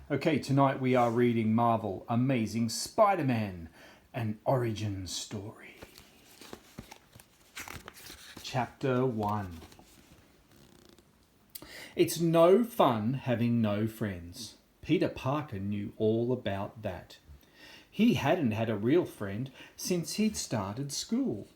Okay, tonight we are reading Marvel Amazing Spider-Man, an origin story. Chapter 1. It's no fun having no friends. Peter Parker knew all about that. He hadn't had a real friend since he'd started school.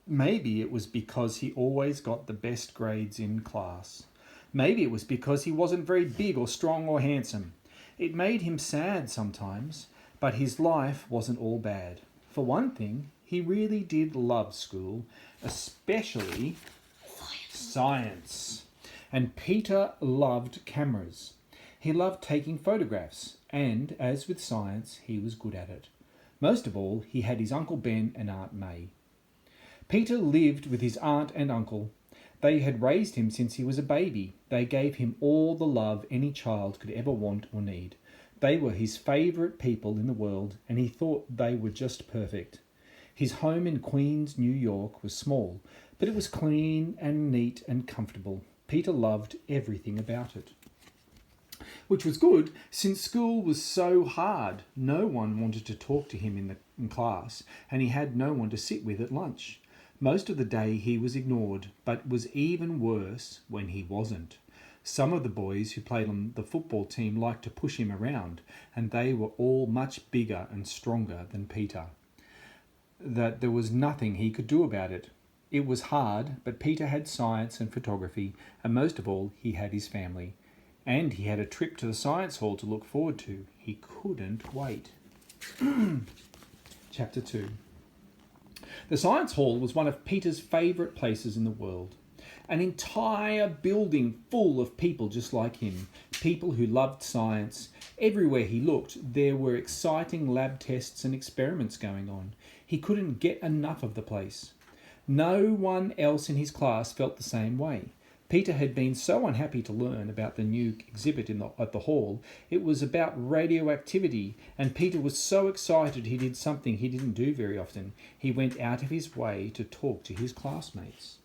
Maybe it was because he always got the best grades in class. Maybe it was because he wasn't very big or strong or handsome. It made him sad sometimes, but his life wasn't all bad. For one thing, he really did love school, especially science. And Peter loved cameras. He loved taking photographs, and as with science, he was good at it. Most of all, he had his Uncle Ben and Aunt May. Peter lived with his aunt and uncle. They had raised him since he was a baby. They gave him all the love any child could ever want or need. They were his favourite people in the world, and he thought they were just perfect. His home in Queens, New York was small, but it was clean and neat and comfortable. Peter loved everything about it. Which was good, since school was so hard. No one wanted to talk to him in class, and he had no one to sit with at lunch. Most of the day he was ignored, but it was even worse when he wasn't. Some of the boys who played on the football team liked to push him around, and they were all much bigger and stronger than Peter. That there was nothing he could do about it. It was hard, but Peter had science and photography, and most of all, he had his family. And he had a trip to the science hall to look forward to. He couldn't wait. Chapter 2. The science hall was one of Peter's favourite places in the world. An entire building full of people just like him, people who loved science. Everywhere he looked, there were exciting lab tests and experiments going on. He couldn't get enough of the place. No one else in his class felt the same way. Peter had been so unhappy to learn about the new exhibit at the hall. It was about radioactivity, and Peter was so excited he did something he didn't do very often. He went out of his way to talk to his classmates.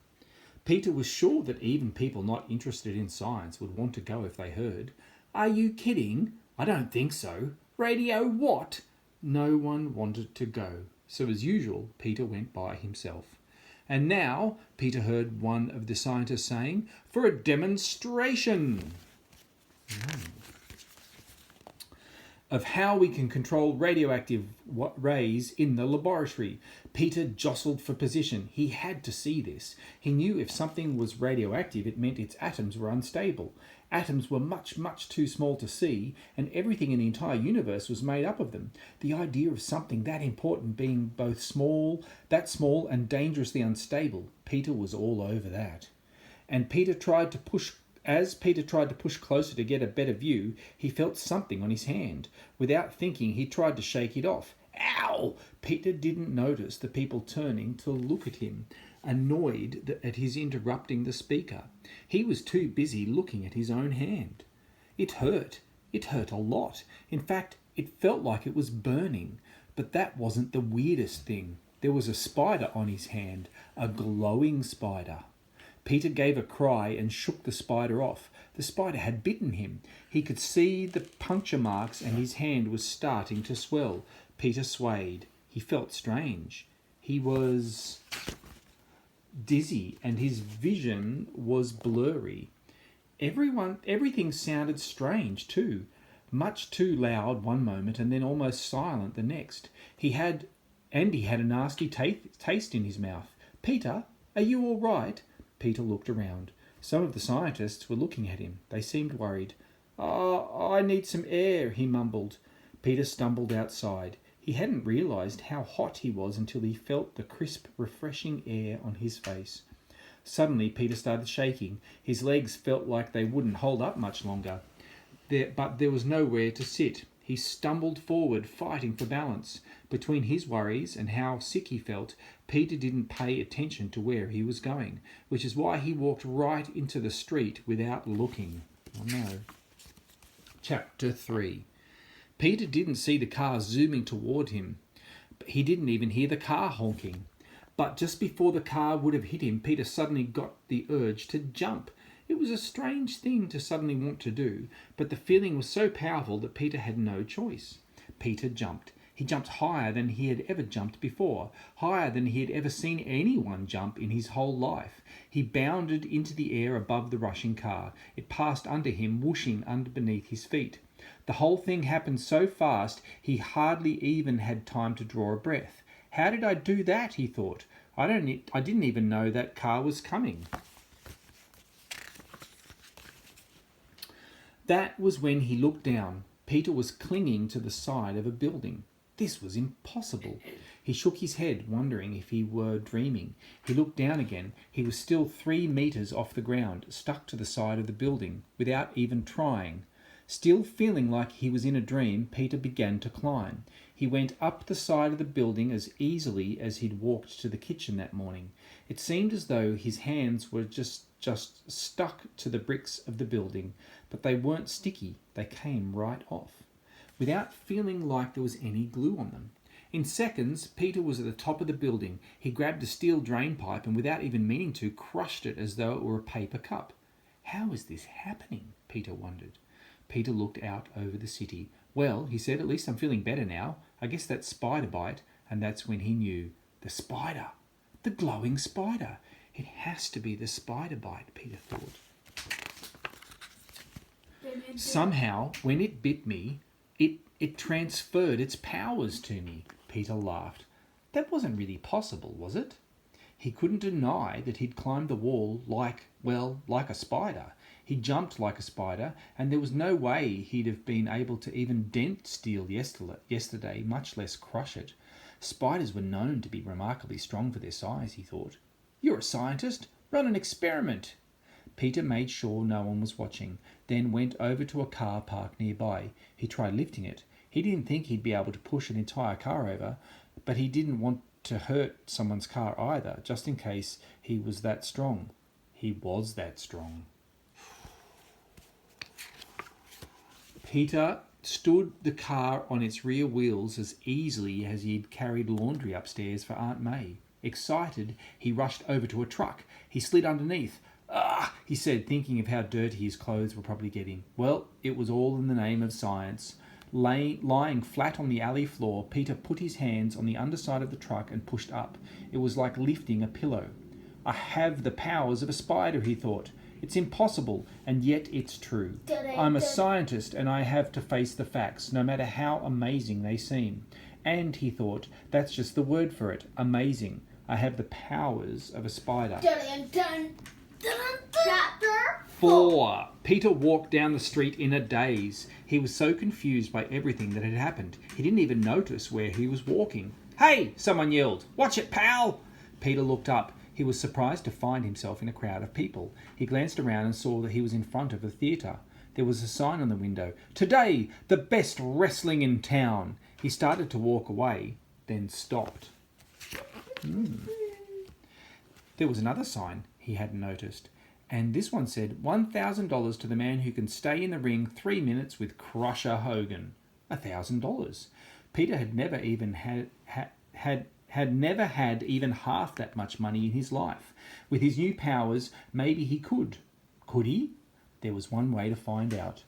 Peter was sure that even people not interested in science would want to go if they heard. "Are you kidding? I don't think so. Radio what?" No one wanted to go, so as usual, Peter went by himself. And now, Peter heard one of the scientists saying, "For a demonstration of how we can control radioactive rays in the laboratory." Peter jostled for position. He had to see this. He knew if something was radioactive, it meant its atoms were unstable. Atoms were much, much too small to see, and everything in the entire universe was made up of them. The idea of something that important being both small and dangerously unstable, Peter was all over that. And As Peter tried to push closer to get a better view, he felt something on his hand. Without thinking, he tried to shake it off. Ow! Peter didn't notice the people turning to look at him, annoyed at his interrupting the speaker. He was too busy looking at his own hand. It hurt. It hurt a lot. In fact, it felt like it was burning. But that wasn't the weirdest thing. There was a spider on his hand, a glowing spider. Peter gave a cry and shook the spider off. The spider had bitten him. He could see the puncture marks and his hand was starting to swell. Peter swayed. He felt strange. He was dizzy and his vision was blurry. Everything sounded strange too. Much too loud one moment and then almost silent the next. He had a nasty taste in his mouth. "Peter, are you all right?" Peter looked around. Some of the scientists were looking at him. They seemed worried. "I need some air," he mumbled. Peter stumbled outside. He hadn't realised how hot he was until he felt the crisp, refreshing air on his face. Suddenly, Peter started shaking. His legs felt like they wouldn't hold up much longer. But there was nowhere to sit. He stumbled forward, fighting for balance. Between his worries and how sick he felt, Peter didn't pay attention to where he was going, which is why he walked right into the street without looking. Oh no. Chapter 3. Peter didn't see the car zooming toward him. He didn't even hear the car honking. But just before the car would have hit him, Peter suddenly got the urge to jump. It was a strange thing to suddenly want to do, but the feeling was so powerful that Peter had no choice. Peter jumped. He jumped higher than he had ever jumped before, higher than he had ever seen anyone jump in his whole life. He bounded into the air above the rushing car. It passed under him, whooshing under beneath his feet. The whole thing happened so fast he hardly even had time to draw a breath. How did I do that? He thought. I didn't even know that car was coming. That was when he looked down. Peter was clinging to the side of a building. This was impossible. He shook his head, wondering if he were dreaming. He looked down again. He was still 3 meters off the ground, stuck to the side of the building, without even trying. Still feeling like he was in a dream, Peter began to climb. He went up the side of the building as easily as he'd walked to the kitchen that morning. It seemed as though his hands were just stuck to the bricks of the building, but they weren't sticky. They came right off, without feeling like there was any glue on them. In seconds, Peter was at the top of the building. He grabbed a steel drain pipe and, without even meaning to, crushed it as though it were a paper cup. How is this happening? Peter wondered. Peter looked out over the city. Well, he said, at least I'm feeling better now. I guess that's spider bite. And that's when he knew. The spider. The glowing spider. It has to be the spider bite, Peter thought. Somehow, when it bit me, it transferred its powers to me. Peter laughed. That wasn't really possible, was it? He couldn't deny that he'd climbed the wall like a spider. He jumped like a spider, and there was no way he'd have been able to even dent steel yesterday, much less crush it. Spiders were known to be remarkably strong for their size, he thought. You're a scientist. Run an experiment. Peter made sure no one was watching, then went over to a car parked nearby. He tried lifting it. He didn't think he'd be able to push an entire car over, but he didn't want to hurt someone's car either, just in case he was that strong. He was that strong. Peter stood the car on its rear wheels as easily as he'd carried laundry upstairs for Aunt May. Excited, he rushed over to a truck. He slid underneath. Ah, he said, thinking of how dirty his clothes were probably getting. Well, it was all in the name of science. Lying flat on the alley floor, Peter put his hands on the underside of the truck and pushed up. It was like lifting a pillow. I have the powers of a spider, he thought. It's impossible, and yet it's true. I'm a scientist, and I have to face the facts, no matter how amazing they seem. And, he thought, that's just the word for it, amazing. I have the powers of a spider. Chapter 4. Peter walked down the street in a daze. He was so confused by everything that had happened. He didn't even notice where he was walking. Hey! Someone yelled. Watch it, pal! Peter looked up. He was surprised to find himself in a crowd of people. He glanced around and saw that he was in front of a theatre. There was a sign on the window. Today, the best wrestling in town. He started to walk away, then stopped. There was another sign he hadn't noticed, and this one said $1,000 to the man who can stay in the ring 3 minutes with Crusher Hogan. $1,000. Peter had never even had never had even half that much money in his life. With his new powers, maybe he could. Could he? There was one way to find out.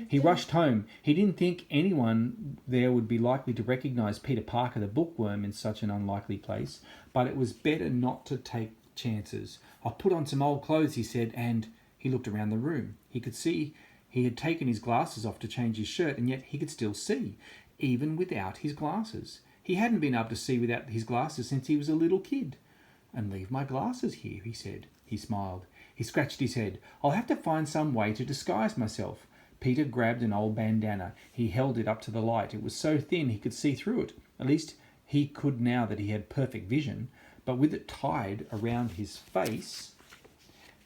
He rushed home. He didn't think anyone there would be likely to recognize Peter Parker the bookworm in such an unlikely place, but it was better not to take chances. I'll put on some old clothes, he said, and he looked around the room. He could see he had taken his glasses off to change his shirt, and yet he could still see, even without his glasses. He hadn't been able to see without his glasses since he was a little kid. And leave my glasses here, he said. He smiled. He scratched his head. I'll have to find some way to disguise myself. Peter grabbed an old bandana. He held it up to the light. It was so thin he could see through it. At least he could now that he had perfect vision. But with it tied around his face,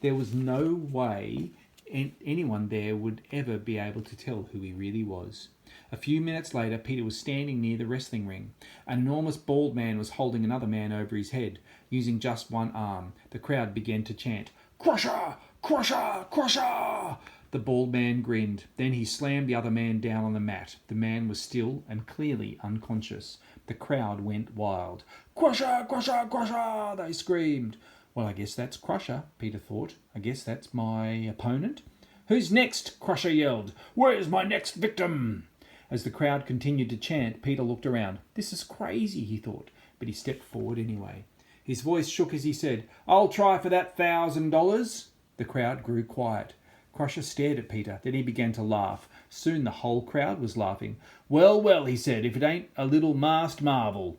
there was no way anyone there would ever be able to tell who he really was. A few minutes later, Peter was standing near the wrestling ring. An enormous bald man was holding another man over his head, using just one arm. The crowd began to chant, Crusher! Crusher! Crusher! The bald man grinned. Then he slammed the other man down on the mat. The man was still and clearly unconscious. The crowd went wild. Crusher! Crusher! Crusher! They screamed. Well, I guess that's Crusher, Peter thought. I guess that's my opponent. Who's next? Crusher yelled. Where's my next victim? As the crowd continued to chant, Peter looked around. This is crazy, he thought, but he stepped forward anyway. His voice shook as he said, I'll try for that $1,000. The crowd grew quiet. Crusher stared at Peter, then he began to laugh. Soon the whole crowd was laughing. Well, well, he said, if it ain't a little masked marvel.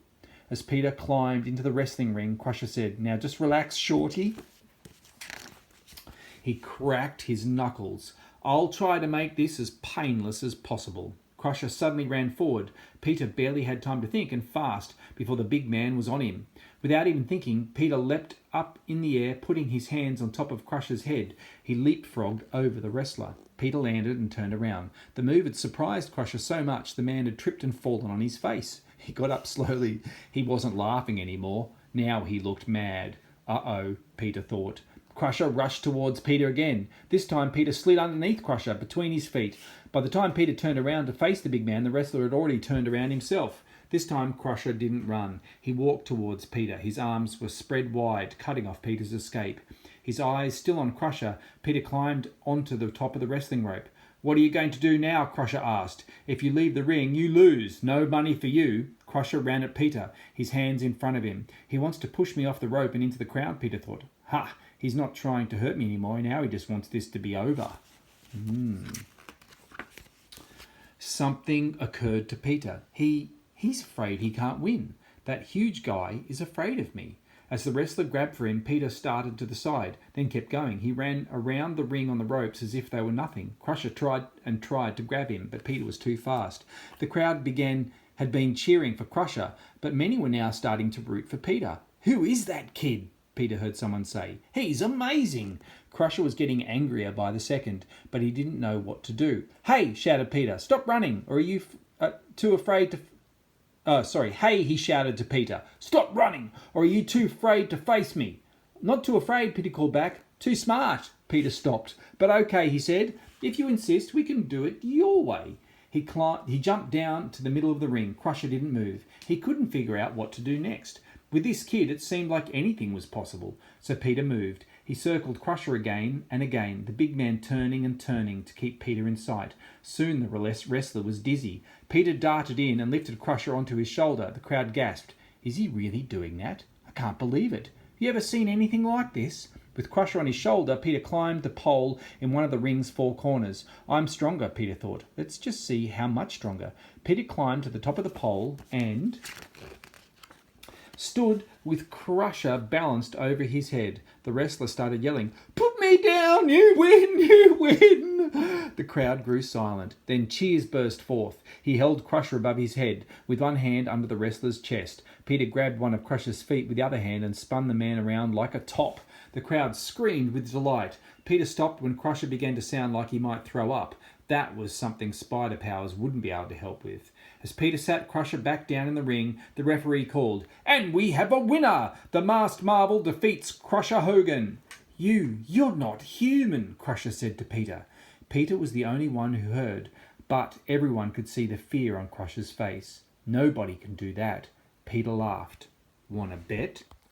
As Peter climbed into the wrestling ring, Crusher said, Now just relax, Shorty. He cracked his knuckles. I'll try to make this as painless as possible. Crusher suddenly ran forward. Peter barely had time to think and fast before the big man was on him. Without even thinking, Peter leapt up in the air, putting his hands on top of Crusher's head. He leapfrogged over the wrestler. Peter landed and turned around. The move had surprised Crusher so much the man had tripped and fallen on his face. He got up slowly. He wasn't laughing anymore. Now he looked mad. Uh-oh, Peter thought. Crusher rushed towards Peter again. This time Peter slid underneath Crusher, between his feet. By the time Peter turned around to face the big man, the wrestler had already turned around himself. This time Crusher didn't run. He walked towards Peter. His arms were spread wide, cutting off Peter's escape. His eyes still on Crusher, Peter climbed onto the top of the wrestling rope. What are you going to do now? Crusher asked. If you leave the ring, you lose. No money for you. Crusher ran at Peter, his hands in front of him. He wants to push me off the rope and into the crowd, Peter thought. Ha! He's not trying to hurt me anymore. Now he just wants this to be over. Something occurred to Peter. He's afraid he can't win. That huge guy is afraid of me. As the wrestler grabbed for him, Peter started to the side, then kept going. He ran around the ring on the ropes as if they were nothing. Crusher tried to grab him, but Peter was too fast. The crowd had been cheering for Crusher, but many were now starting to root for Peter. Who is that kid? Peter heard someone say. He's amazing. Crusher was getting angrier by the second, but he didn't know what to do. Hey, shouted Peter, stop running, or are you too afraid to... Hey, he shouted to Peter. Stop running, or are you too afraid to face me? Not too afraid, Peter called back. Too smart. Peter stopped. But okay, he said. If you insist, we can do it your way. He jumped down to the middle of the ring. Crusher didn't move. He couldn't figure out what to do next. With this kid, it seemed like anything was possible. So Peter moved. He circled Crusher again and again, the big man turning and turning to keep Peter in sight. Soon the wrestler was dizzy. Peter darted in and lifted Crusher onto his shoulder. The crowd gasped. Is he really doing that? I can't believe it. You ever seen anything like this? With Crusher on his shoulder, Peter climbed the pole in one of the ring's four corners. I'm stronger, Peter thought. Let's just see how much stronger. Peter climbed to the top of the pole and stood with Crusher balanced over his head. The wrestler started yelling, Put me down! You win! You win! The crowd grew silent. Then cheers burst forth. He held Crusher above his head, with one hand under the wrestler's chest. Peter grabbed one of Crusher's feet with the other hand and spun the man around like a top. The crowd screamed with delight. Peter stopped when Crusher began to sound like he might throw up. That was something Spider Powers wouldn't be able to help with. As Peter sat Crusher back down in the ring, the referee called, And we have a winner! The Masked Marvel defeats Crusher Hogan. You're not human, Crusher said to Peter. Peter was the only one who heard, but everyone could see the fear on Crusher's face. Nobody can do that. Peter laughed. Want to bet?